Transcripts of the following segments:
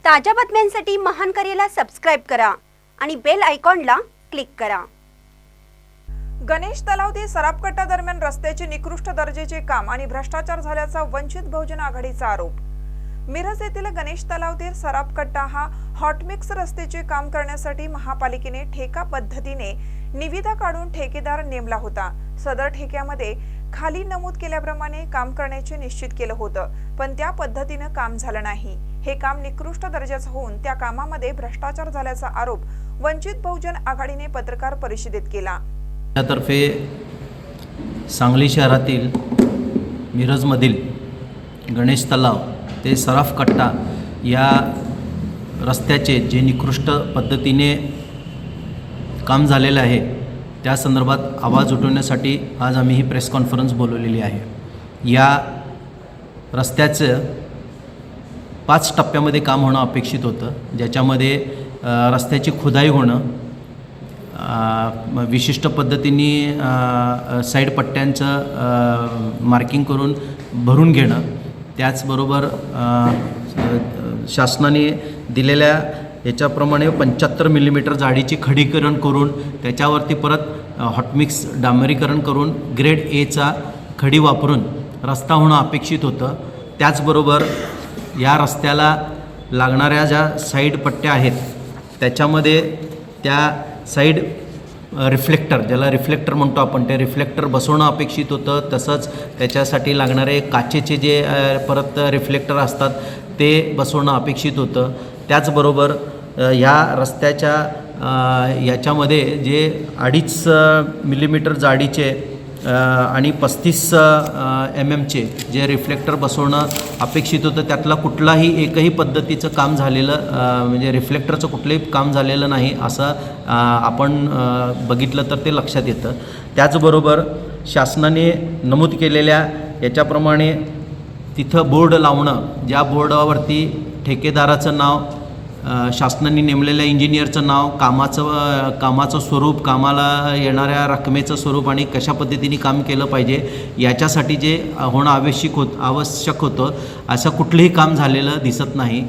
ताज्या बातम्यांसाठी महान करेला सबस्क्राइब करा आणि बेल आयकॉनला क्लिक करा। गणेश तलाव ते सराफकट्टा दरम्यान रस्त्याचे निकृष्ट दर्जाचे काम आणि भ्रष्टाचार झाल्याचा वंचित बहुजन आघाडीचा आरोप। मिरज येथील गणेश तलाव ते सराफकट्टा हा हॉटमिक्स रस्त्याचे काम करण्यासाठी महापालिकेने ठेका पद्धतीने निविदा काढून ठेकेदार नेमला होता। सदर ठेक्यामध्ये खाली नमूद केल्याप्रमाणे काम करण्याचे निश्चित केलं होतं, पण त्या पद्धतीने काम झालं नाही। हे काम निकृष्ट दर्जाचं होऊन त्या कामामध्ये भ्रष्टाचार झाल्याचा आरोप वंचित बहुजन आघाडीने पत्रकार परिषदेत केला। त्यातर्फे सांगली शहरातील मिरजमधील गणेश तलाव ते सराफकट्टा या रस्त्याचे जे निकृष्ट पद्धतीने काम झालेलं आहे त्या संदर्भात आवाज उठवण्यासाठी आज आम्ही ही प्रेस कॉन्फरन्स बोलवलेली आहे। या रस्त्याचं 5 टप्प्यामध्ये काम होणं अपेक्षित होतं, ज्याच्यामध्ये रस्त्याची खुदाई होणं, विशिष्ट पद्धतीने साईड पट्ट्यांचं मार्किंग करून भरून घेणं, त्याचबरोबर शासनाने दिलेल्या याच्याप्रमाणे 75 मिलीमीटर जाडीची खडीकरण करून त्याच्यावरती परत हॉटमिक्स डांबरीकरण करून ग्रेड एचा खडी वापरून रस्ता होणं अपेक्षित होतं। त्याचबरोबर या रस्त्याला लागणाऱ्या ज्या साईड पट्ट्या आहेत त्याच्यामध्ये त्या साईड रिफ्लेक्टर, ज्याला रिफ्लेक्टर म्हणतो आपण, ते रिफ्लेक्टर बसवणं अपेक्षित होतं। तसंच त्याच्यासाठी लागणारे काचेचे जे परत रिफ्लेक्टर असतात ते बसवणं अपेक्षित होतं। त्याचबरोबर ह्या रस्त्याच्या याच्यामध्ये जे 2.5 मिलीमीटर जाडीचे आणि 35 mm जे रिफ्लेक्टर बसवणं अपेक्षित होतं, त्यातला कुठलाही एकही पद्धतीचं काम झालेलं म्हणजे रिफ्लेक्टरचं कुठलंही काम झालेलं नाही असं आपण बघितलं तर ते लक्षात येतं। त्याचबरोबर शासनाने नमूद केलेल्या याच्याप्रमाणे तिथं बोर्ड लावणं, ज्या बोर्डावरती ठेकेदाराचं नाव, शासनाने नेमलेल्या इंजिनियरचं नाव, कामाचं स्वरूप, कामाला येणाऱ्या रकमेचं स्वरूप आणि कशा पद्धतीने काम केलं पाहिजे याच्यासाठी जे होणं आवश्यक होतं असं कुठलंही काम झालेलं दिसत नाही।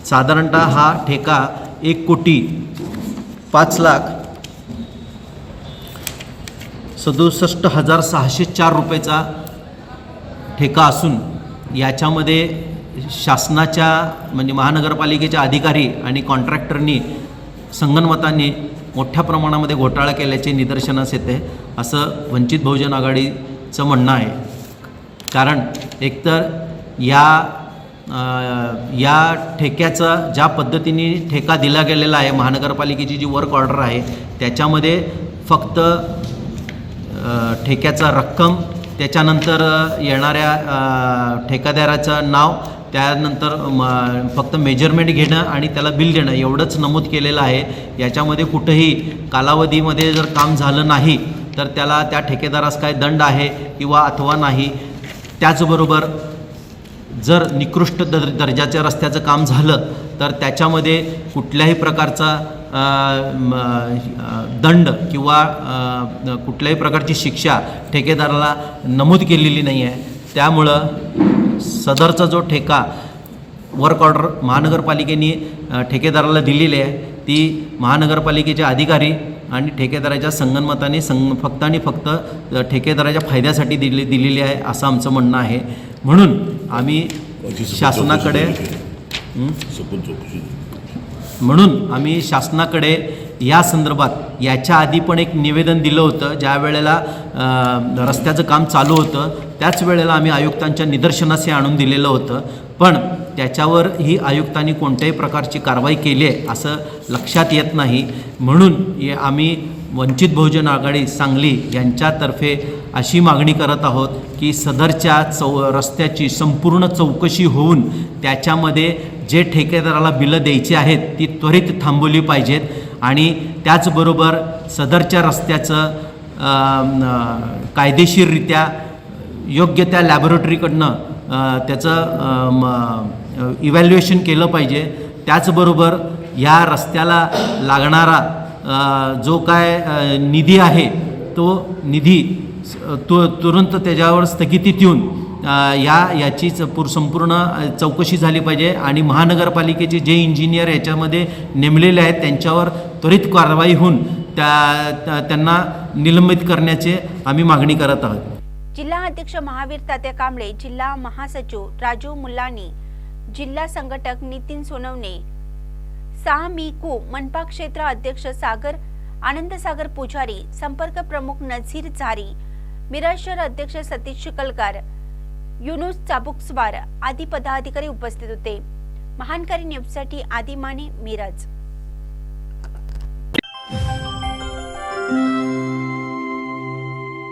साधारणतः हा ठेका 1,05,67,604 रुपयेचा ठेका असून याच्यामध्ये शासनाच्या म्हणजे महानगरपालिकेच्या अधिकारी आणि कॉन्ट्रॅक्टरनी संगनमताने मोठ्या प्रमाणामध्ये घोटाळा केल्याचे निदर्शनास येते असं वंचित बहुजन आघाडीचं म्हणणं आहे। कारण एकतर या ठेक्याचा ज्या पद्धतीने ठेका दिला गेलेला आहे, महानगरपालिकेची जी वर्क ऑर्डर आहे त्याच्यामध्ये फक्त ठेक्याचा रक्कम, त्याच्यानंतर येणाऱ्या ठेकेदाराचं नाव, त्यानंतर फक्त मेजरमेंट घेणं आणि त्याला बिल देणं एवढंच नमूद केलेलं आहे। याच्यामध्ये कुठंही कालावधीमध्ये जर काम झालं नाही तर त्याला त्या ठेकेदारास काय दंड आहे किंवा अथवा नाही। त्याचबरोबर जर निकृष्ट दर्जाच्या रस्त्याचं काम झालं तर त्याच्यामध्ये कुठल्याही प्रकारचा दंड किंवा कुठल्याही प्रकारची शिक्षा ठेकेदाराला नमूद केलेली नाही आहे। त्यामुळं सदरचा जो ठेका वर्क ऑर्डर महानगरपालिकेने ठेकेदाराला दिलेली आहे ती महानगरपालिकेचे अधिकारी आणि ठेकेदाराच्या संगनमताने फक्त आणि फक्त ठेकेदाराच्या फायद्यासाठी दिलेली आहे असं आमचं म्हणणं आहे। म्हणून आम्ही शासनाकडे या संदर्भात याच्या आधी पण एक निवेदन दिलं होतं। ज्या वेळेला रस्त्याचं काम चालू होतं त्याच वेळेला आम्ही आयुक्तांच्या निदर्शनास हे आणून दिलेलं होतं, पण त्याच्यावर ही आयुक्तांनी कोणत्याही प्रकारची कारवाई केली आहे असं लक्षात येत नाही। म्हणून आम्ही वंचित बहुजन आघाडी सांगली यांच्यातर्फे अशी मागणी करत आहोत की सदरच्या रस्त्याची संपूर्ण चौकशी होऊन त्याच्यामध्ये जे ठेकेदाराला बिलं द्यायची आहेत ती त्वरित थांबवली पाहिजेत आणि त्याचबरोबर सदरच्या रस्त्याचं कायदेशीररित्या योग्य त्या लॅबोरेटरीकडनं त्याचं इव्हॅल्युएशन केलं पाहिजे। त्याचबरोबर या रस्त्याला लागणारा जो काय निधी आहे तो निधी तुरंत त्याच्यावर स्थगितीत येऊन याची संपूर्ण चौकशी झाली पाहिजे आणि महानगरपालिकेचे जे इंजिनियर याच्यामध्ये नेमलेले आहेत त्यांच्यावर त्वरित कारवाई होऊन त्यांना निलंबित करण्याचे आम्ही मागणी करत आहोत. जिल्हा अध्यक्ष महावीर तात्या कांबळे, जिल्हा महासचिव राजू मुल्लानी, जिल्हा संघटक नितीन सोनवणे, सामीकू मनपा क्षेत्र अध्यक्ष सागर आनंद सागर पुजारी, संपर्क प्रमुख नझीर झारी, मिरज शहर अध्यक्ष सतीश शिकलकर, युनुस चाबुकस्वार आदी पदाधिकारी उपस्थित होते. महानकारी न्यूजसाठी आदी माने, मिरज.